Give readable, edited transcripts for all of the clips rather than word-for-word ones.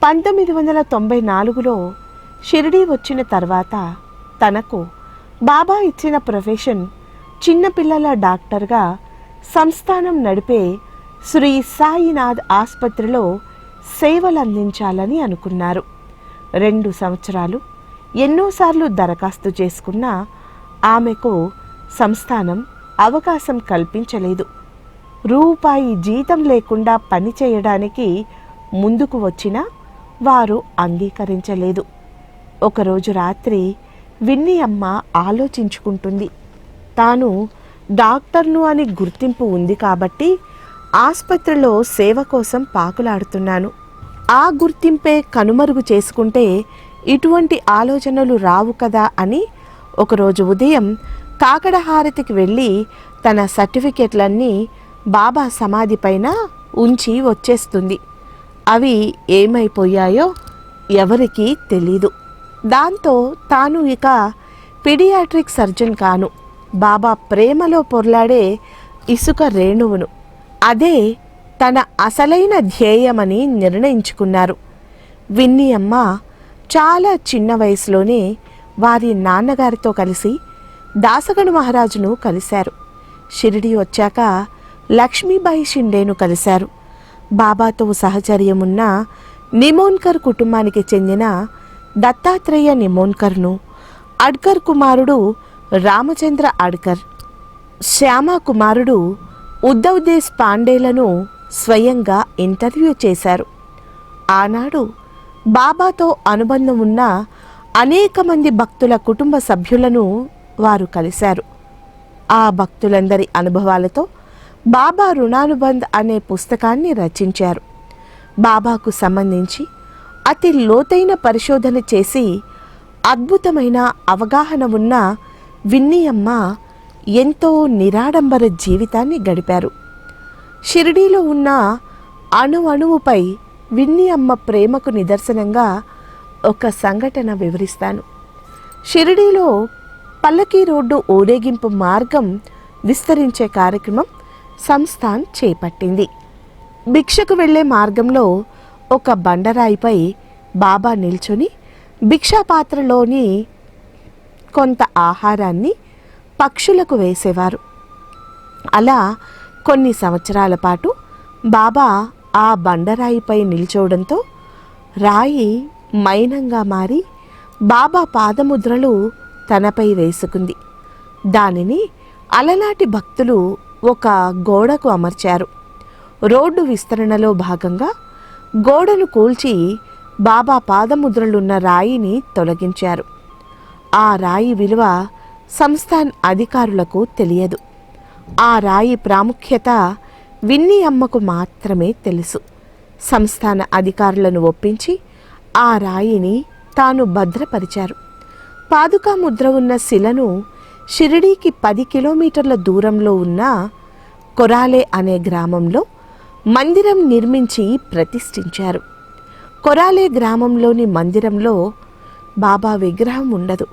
1994లో షిరిడీ వచ్చిన తర్వాత తనకు బాబా ఇచ్చిన ప్రొఫెషన్ చిన్నపిల్లల డాక్టర్గా సంస్థానం నడిపే శ్రీ సాయినాథ్ ఆసుపత్రిలో సేవలు అందించాలని అనుకున్నారు. 2 సంవత్సరాలు ఎన్నోసార్లు దరఖాస్తు చేసుకున్నా ఆమెకు సంస్థానం అవకాశం కల్పించలేదు. రూపాయి జీతం లేకుండా పని చేయడానికి ముందుకు వచ్చినా వారు అంగీకరించలేదు. ఒకరోజు రాత్రి విన్నీ అమ్మ ఆలోచించుకుంటుంది. తాను డాక్టర్ను అని గుర్తింపు ఉంది కాబట్టి ఆసుపత్రిలో సేవ కోసం పాకులాడుతున్నాను. ఆ గుర్తింపే కనుమరుగు చేసుకుంటే ఇటువంటి ఆలోచనలు రావు కదా అని ఒకరోజు ఉదయం కాకడహారతికి వెళ్ళి తన సర్టిఫికెట్లన్నీ బాబా సమాధి పైన ఉంచి వచ్చేస్తుంది. అవి ఏమైపోయాయో ఎవరికీ తెలీదు. దాంతో తాను ఇక పీడియాట్రిక్ సర్జన్ కాను, బాబా ప్రేమలో పొర్లాడే ఇసుక రేణువును. అదే తన అసలైన ధ్యేయమని నిర్ణయించుకున్నారు. విన్నీ అమ్మ చాలా చిన్న వయసులోనే వారి నాన్నగారితో కలిసి దాసగను మహారాజును కలిశారు. షిరిడి వచ్చాక లక్ష్మీబాయి షిండేను కలిశారు. బాబాతో సహచర్యమున్న నిమోన్కర్ కుటుంబానికి చెందిన దత్తాత్రేయ నిమోన్కర్ను, అడ్కర్ కుమారుడు రామచంద్ర అడ్కర్, శ్యామ కుమారుడు ఉద్ధవ్ దేశ్ పాండేలను స్వయంగా ఇంటర్వ్యూ చేశారు. ఆనాడు బాబాతో అనుబంధం ఉన్న అనేక మంది భక్తుల కుటుంబ సభ్యులను వారు కలిశారు. ఆ భక్తులందరి అనుభవాలతో బాబా రుణానుబంధ్ అనే పుస్తకాన్ని రచించారు. బాబాకు సంబంధించి అతి లోతైన పరిశోధన చేసి అద్భుతమైన అవగాహన ఉన్న విన్నీ అమ్మ ఎంతో నిరాడంబర జీవితాన్ని గడిపారు. షిరిడీలో ఉన్న అణువుపై విన్నీ అమ్మ ప్రేమకు నిదర్శనంగా ఒక సంఘటన వివరిస్తాను. షిరిడీలో పల్లకీ రోడ్డు ఊరేగింపు మార్గం విస్తరించే కార్యక్రమం సంస్థాన్ చేపట్టింది. భిక్షకు వెళ్లే మార్గంలో ఒక బండరాయిపై బాబా నిల్చొని భిక్షాపాత్రలోని కొంత ఆహారాన్ని పక్షులకు వేసేవారు. అలా కొన్ని సంవత్సరాల పాటు బాబా ఆ బండరాయిపై నిల్చోవడంతో రాయి మైనంగా మారి బాబా పాదముద్రలు తనపై వేసుకుంది. దానిని అలనాటి భక్తులు ఒక గోడకు అమర్చారు. రోడ్డు విస్తరణలో భాగంగా గోడను కూల్చి బాబా పాదముద్రలున్న రాయిని తొలగించారు. ఆ రాయి విలువ సంస్థాన్ అధికారులకు తెలియదు. ఆ రాయి ప్రాముఖ్యత విన్నీ అమ్మకు మాత్రమే తెలుసు. సంస్థాన అధికారులను ఒప్పించి ఆ రాయిని తాను భద్రపరిచారు. పాదుకా ముద్ర ఉన్న శిలను షిరిడీకి 10 కిలోమీటర్ల దూరంలో ఉన్న కొరాలే అనే గ్రామంలో మందిరం నిర్మించి ప్రతిష్ఠించారు. కొరాలే గ్రామంలోని మందిరంలో బాబా విగ్రహం ఉండదు.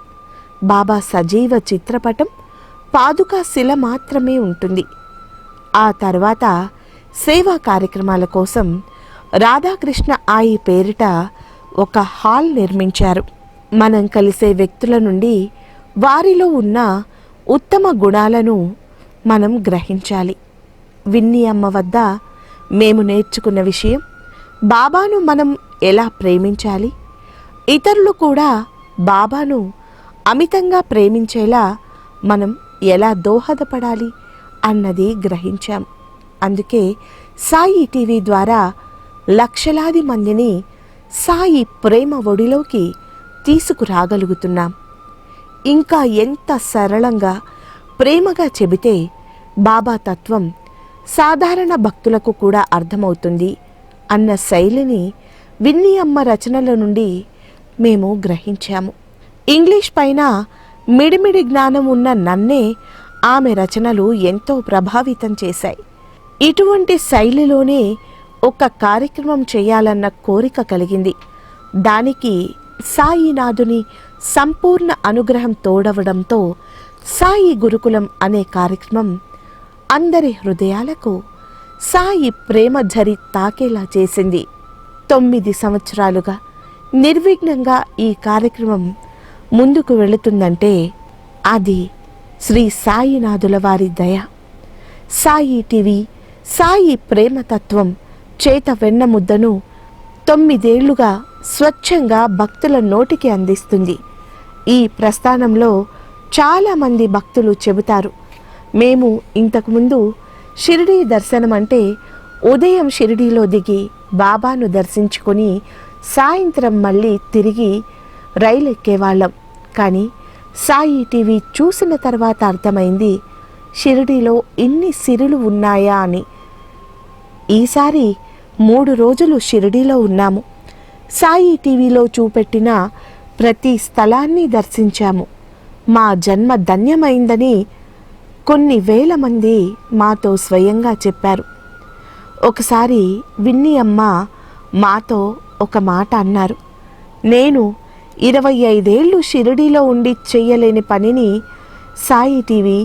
బాబా సజీవ చిత్రపటం, పాదుకా శిల మాత్రమే ఉంటుంది. ఆ తర్వాత సేవా కార్యక్రమాల కోసం రాధాకృష్ణ ఆయి పేరిట ఒక హాల్ నిర్మించారు. మనం కలిసే వ్యక్తుల నుండి వారిలో ఉన్న ఉత్తమ గుణాలను మనం గ్రహించాలి. విన్నీ అమ్మ వద్ద మేము నేర్చుకున్న విషయం, బాబాను మనం ఎలా ప్రేమించాలి, ఇతరులు కూడా బాబాను అమితంగా ప్రేమించేలా మనం ఎలా దోహదపడాలి అన్నది గ్రహించాం. అందుకే సాయి టీవీ ద్వారా లక్షలాది మందిని సాయి ప్రేమ ఒడిలోకి తీసుకురాగలుగుతున్నాం. ఇంకా ఎంత సరళంగా ప్రేమగా చెబితే బాబా తత్వం సాధారణ భక్తులకు కూడా అర్థమవుతుంది అన్న శైలిని విన్నీ అమ్మ రచనల నుండి మేము గ్రహించాము. ఇంగ్లీష్ పైన మిడిమిడి జ్ఞానం ఉన్న నన్నే ఆమె రచనలు ఎంతో ప్రభావితం చేశాయి. ఇటువంటి శైలిలోనే ఒక కార్యక్రమం చేయాలన్న కోరిక కలిగింది. దానికి సాయినాథుని సంపూర్ణ అనుగ్రహం తోడవడంతో సాయి గురుకులం అనే కార్యక్రమం అందరి హృదయాలకు సాయి ప్రేమ ఝరి తాకేలా చేసింది. 9 సంవత్సరాలుగా నిర్విఘ్నంగా ఈ కార్యక్రమం ముందుకు వెళుతుందంటే అది శ్రీ సాయినాథుల వారి దయ. సాయి టీవీ సాయి ప్రేమతత్వం చేత వెన్నముద్దను 9 ఏళ్లుగా స్వచ్ఛంగా భక్తుల నోటికి అందిస్తుంది. ఈ ప్రస్థానంలో చాలామంది భక్తులు చెబుతారు, మేము ఇంతకుముందు షిరిడీ దర్శనం అంటే ఉదయం షిరిడీలో దిగి బాబాను దర్శించుకొని సాయంత్రం మళ్ళీ తిరిగి రైలు ఎక్కేవాళ్ళం. కానీ సాయి టీవీ చూసిన తర్వాత అర్థమైంది షిరిడీలో ఇన్ని సిరులు ఉన్నాయా అని. ఈసారి 3 రోజులు షిరిడీలో ఉన్నాము. సాయి టీవీలో చూపెట్టిన ప్రతి స్థలాన్ని దర్శించాము. మా జన్మ ధన్యమైందని కొన్ని వేల మంది మాతో స్వయంగా చెప్పారు. ఒకసారి విన్ని అమ్మ మాతో ఒక మాట అన్నారు, నేను 25 ఏళ్ళు షిరిడీలో ఉండి చెయ్యలేని పనిని సాయి టీవీ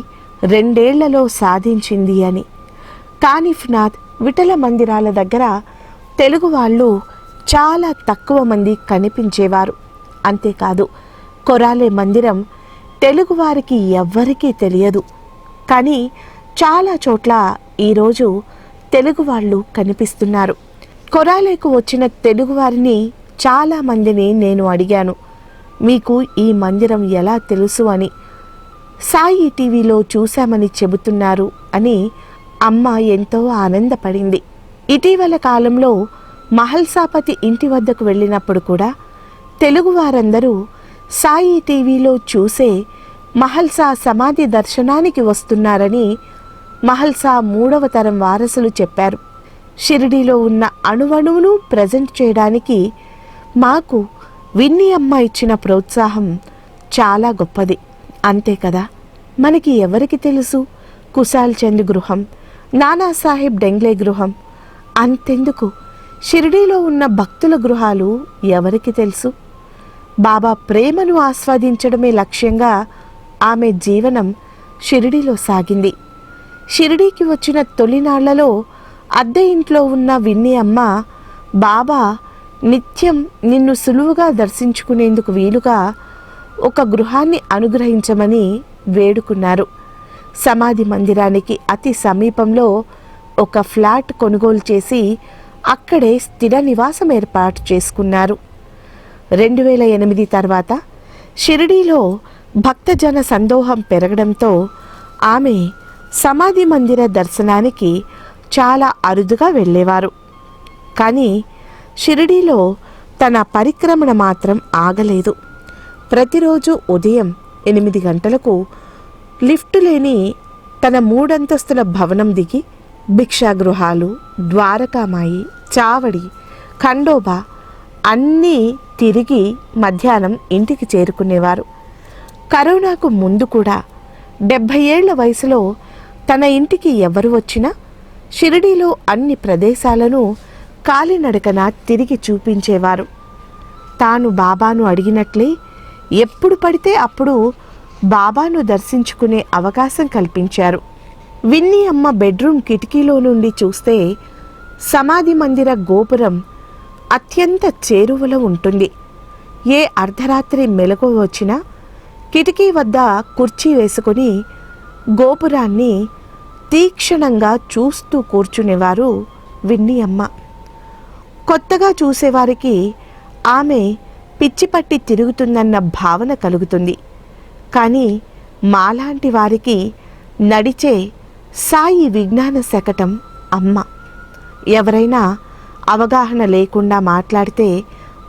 2 ఏళ్లలో సాధించింది అని. కానిఫ్నాథ్ విఠల మందిరాల దగ్గర తెలుగు వాళ్ళు చాలా తక్కువ మంది కనిపించేవారు. అంతేకాదు కొరాలే మందిరం తెలుగువారికి ఎవ్వరికీ తెలియదు. కానీ చాలా చోట్ల ఈరోజు తెలుగు వాళ్ళు కనిపిస్తున్నారు. కొరాలేకు వచ్చిన తెలుగువారిని చాలామందిని నేను అడిగాను, మీకు ఈ మందిరం ఎలా తెలుసు అని. సాయి టీవీలో చూశామని చెబుతున్నారు అని అమ్మ ఎంతో ఆనందపడింది. ఇటీవల కాలంలో మహల్సాపతి ఇంటి వద్దకు వెళ్ళినప్పుడు కూడా తెలుగువారందరూ సాయి టీవీలో చూసే మహల్సా సమాధి దర్శనానికి వస్తున్నారని మహల్సా 3వ తరం వారసులు చెప్పారు. షిరిడీలో ఉన్న అణువణువును ప్రజెంట్ చేయడానికి మాకు విన్ని అమ్మ ఇచ్చిన ప్రోత్సాహం చాలా గొప్పది. అంతే కదా, మనకి ఎవరికి తెలుసు కుశాల్ చంద్ గృహం, నానాసాహెబ్ డెంగ్లే గృహం, అంతెందుకు షిరిడీలో ఉన్న భక్తుల గృహాలు ఎవరికి తెలుసు. బాబా ప్రేమను ఆస్వాదించడమే లక్ష్యంగా ఆమె జీవనం షిరిడీలో సాగింది. షిరిడీకి వచ్చిన తొలినాళ్లలో అద్దె ఇంట్లో ఉన్న విన్ని అమ్మ బాబా నిత్యం నిన్ను సులువుగా దర్శించుకునేందుకు వీలుగా ఒక గృహాన్ని అనుగ్రహించమని వేడుకున్నారు. సమాధి మందిరానికి అతి సమీపంలో ఒక ఫ్లాట్ కొనుగోలు చేసి అక్కడే స్థిర నివాసం ఏర్పాటు చేసుకున్నారు. 2008 తర్వాత షిరిడీలో భక్తజన సందోహం పెరగడంతో ఆమె సమాధి మందిర దర్శనానికి చాలా అరుదుగా వెళ్ళేవారు. కానీ షిరిడీలో తన పరిక్రమణ మాత్రం ఆగలేదు. ప్రతిరోజు ఉదయం 8 గంటలకు లిఫ్ట్ లేని తన 3 అంతస్తుల భవనం దిగి భిక్షాగృహాలు, ద్వారకామాయి, చావడి, ఖండోబా అన్నీ తిరిగి మధ్యాహ్నం ఇంటికి చేరుకునేవారు. కరోనాకు ముందు కూడా 70 ఏళ్ల వయసులో తన ఇంటికి ఎవరు వచ్చినా షిరిడీలో అన్ని ప్రదేశాలను కాలినడకన తిరిగి చూపించేవారు. తాను బాబాను అడిగినట్లే ఎప్పుడు పడితే అప్పుడు బాబాను దర్శించుకునే అవకాశం కల్పించారు. విన్ని అమ్మ బెడ్రూమ్ కిటికీలో నుండి చూస్తే సమాధి మందిర గోపురం అత్యంత చేరువలో ఉంటుంది. ఏ అర్ధరాత్రి మెలకువ వచ్చినా కిటికీ వద్ద కుర్చీ వేసుకొని గోపురాన్ని తీక్షణంగా చూస్తూ కూర్చునేవారు విన్ని అమ్మ. కొత్తగా చూసేవారికి ఆమె పిచ్చిపట్టి తిరుగుతుందన్న భావన కలుగుతుంది. కానీ మాలాంటి వారికి నడిచే సాయి విజ్ఞాన శకటం అమ్మ. ఎవరైనా అవగాహన లేకుండా మాట్లాడితే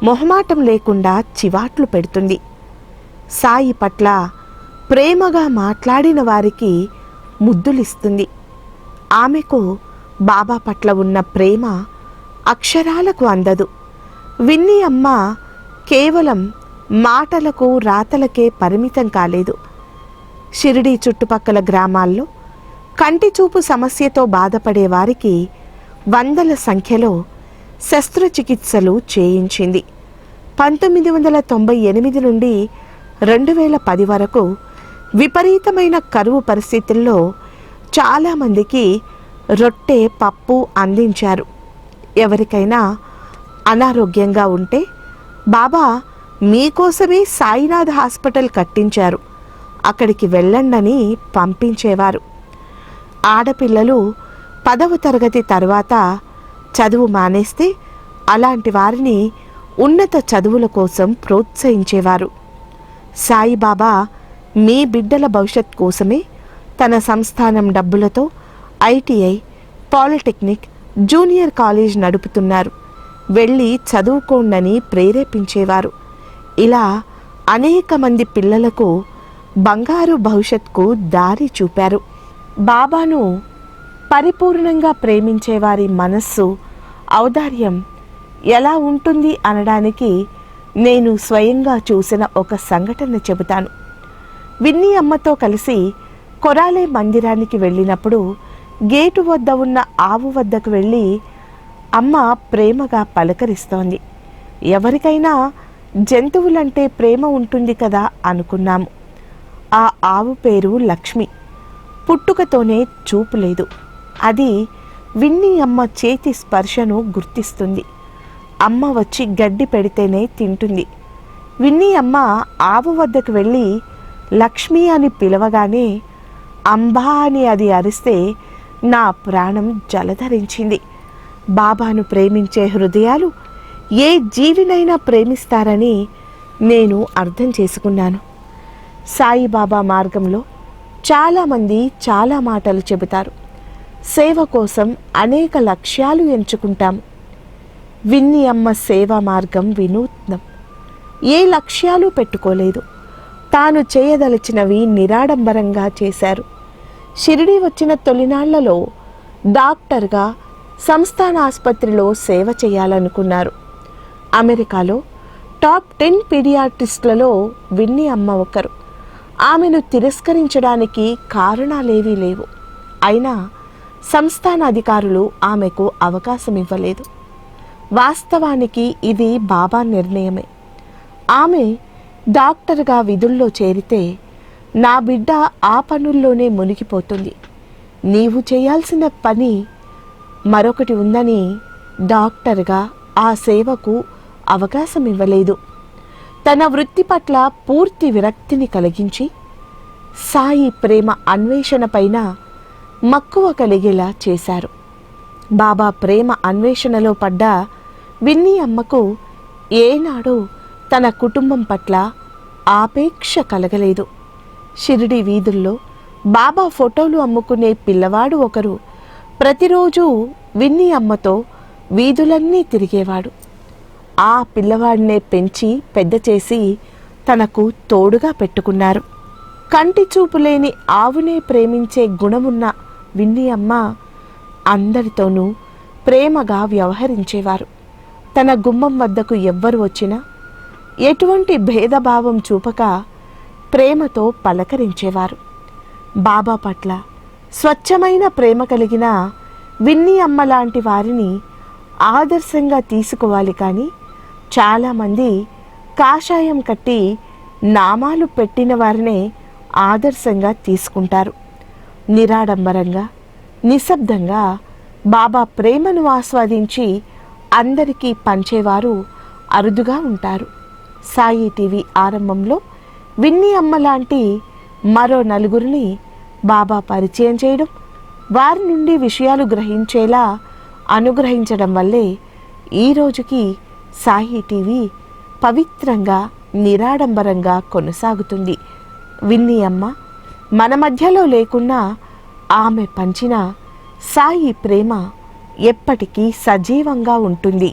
మొహమాటం లేకుండా చివాట్లు పెడుతుంది. సాయి పట్ల ప్రేమగా మాట్లాడిన వారికి ముద్దులిస్తుంది. ఆమెకు బాబా పట్ల ఉన్న ప్రేమ అక్షరాలకు అందదు. విన్ని అమ్మ కేవలం మాటలకు రాతలకే పరిమితం కాలేదు. షిరిడీ చుట్టుపక్కల గ్రామాల్లో కంటి చూపు సమస్యతో బాధపడే వారికి వందల సంఖ్యలో శస్త్రచికిత్సలు చేయించింది. 1998 నుండి 2010 వరకు విపరీతమైన కరువు పరిస్థితుల్లో చాలామందికి రొట్టె, పప్పు అందించారు. ఎవరికైనా అనారోగ్యంగా ఉంటే బాబా మీకోసమే సాయినాథ్ హాస్పిటల్ కట్టించారు, అక్కడికి వెళ్ళండని పంపించేవారు. ఆడపిల్లలు 10వ తరగతి తర్వాత చదువు మానేస్తే అలాంటి వారిని ఉన్నత చదువుల కోసం ప్రోత్సహించేవారు. సాయిబాబా మీ బిడ్డల భవిష్యత్ కోసమే తన సంస్థానం డబ్బులతో ఐటీఐ, పాలిటెక్నిక్, జూనియర్ కాలేజ్ నడుపుతున్నారు, వెళ్ళి చదువుకోండని ప్రేరేపించేవారు. ఇలా అనేక మంది పిల్లలకు బంగారు భవిష్యత్కు దారి చూపారు. బాబాను పరిపూర్ణంగా ప్రేమించేవారి మనస్సు, ఔదార్యం ఎలా ఉంటుంది అనడానికి నేను స్వయంగా చూసిన ఒక సంఘటన చెబుతాను. విన్నీ అమ్మతో కలిసి కొరాలే మందిరానికి వెళ్ళినప్పుడు గేటు వద్ద ఉన్న ఆవు వద్దకు వెళ్ళి అమ్మ ప్రేమగా పలకరిస్తోంది. ఎవరికైనా జంతువులంటే ప్రేమ ఉంటుంది కదా అనుకున్నాము. ఆ ఆవు పేరు లక్ష్మి. పుట్టుకతోనే చూపు లేదు. అది విన్నీ అమ్మ చేతి స్పర్శను గుర్తిస్తుంది. అమ్మ వచ్చి గడ్డి పెడితేనే తింటుంది. విన్నీ అమ్మ ఆవు వద్దకు వెళ్ళి లక్ష్మి అని పిలవగానే అంబా అని అది అరిస్తే నా ప్రాణం జలధరించింది. బాబాను ప్రేమించే హృదయాలు ఏ జీవినైనా ప్రేమిస్తారని నేను అర్థం చేసుకున్నాను. సాయిబాబా మార్గంలో చాలామంది చాలా మాటలు చెబుతారు. సేవ కోసం అనేక లక్ష్యాలు ఎంచుకుంటాము. విన్నీ అమ్మ సేవా మార్గం వినూత్నం. ఏ లక్ష్యాలు పెట్టుకోలేదు. తాను చేయదలిచినవి నిరాడంబరంగా చేశారు. షిరిడీ వచ్చిన తొలినాళ్లలో డాక్టర్గా సంస్థాన ఆసుపత్రిలో సేవ చేయాలనుకున్నారు. అమెరికాలో టాప్ 10 పీడియాట్రిస్టులలో విన్నీ అమ్మ ఒకరు. ఆమెను తిరస్కరించడానికి కారణాలేవీ లేవు. అయినా సంస్థాన అధికారులు ఆమెకు అవకాశం ఇవ్వలేదు. వాస్తవానికి ఇది బాబా నిర్ణయమే. ఆమె డాక్టర్గా విధుల్లో చేరితే నా బిడ్డ ఆ పనుల్లోనే మునిగిపోతుంది, నీవు చేయాల్సిన పని మరొకటి ఉందని డాక్టర్గా ఆ సేవకు అవకాశం ఇవ్వలేదు. తన వృత్తి పట్ల పూర్తి విరక్తిని కలిగించి సాయి ప్రేమ అన్వేషణ పైన మక్కువ కలిగేలా చేశారు. బాబా ప్రేమ అన్వేషణలో పడ్డ విన్నీ అమ్మకు ఏనాడూ తన కుటుంబం పట్ల ఆపేక్ష కలగలేదు. షిరిడి వీధుల్లో బాబా ఫోటోలు అమ్ముకునే పిల్లవాడు ఒకరు ప్రతిరోజు విన్నీ అమ్మతో వీధులన్నీ తిరిగేవాడు. ఆ పిల్లవాడినే పెంచి పెద్ద చేసి తనకు తోడుగా పెట్టుకున్నారు. కంటి చూపు లేని ఆవునే ప్రేమించే గుణమున్న విన్నీ అమ్మ అందరితోనూ ప్రేమగా వ్యవహరించేవారు. తన గుమ్మం వద్దకు ఎవ్వరు వచ్చినా ఎటువంటి భేదభావం చూపక ప్రేమతో పలకరించేవారు. బాబా పట్ల స్వచ్ఛమైన ప్రేమ కలిగిన విన్నీ అమ్మ లాంటి వారిని ఆదర్శంగా తీసుకోవాలి. కానీ చాలామంది కాషాయం కట్టి నామాలు పెట్టిన వారినే ఆదర్శంగా తీసుకుంటారు. నిరాడంబరంగా నిశ్శబ్దంగా బాబా ప్రేమను ఆస్వాదించి అందరికీ పంచేవారు అరుదుగా ఉంటారు. సాయి టీవీ ఆరంభంలో విన్నీ అమ్మ లాంటి మరో నలుగురిని బాబా పరిచయం చేయడం, వారి నుండి విషయాలు గ్రహించేలా అనుగ్రహించడం వల్లే ఈ రోజుకి సాయి టీవీ పవిత్రంగా నిరాడంబరంగా కొనసాగుతుంది. విన్నీ అమ్మ మన మధ్యలో లేకున్నా ఆమె పంచిన సాయి ప్రేమ ఎప్పటికీ సజీవంగా ఉంటుంది.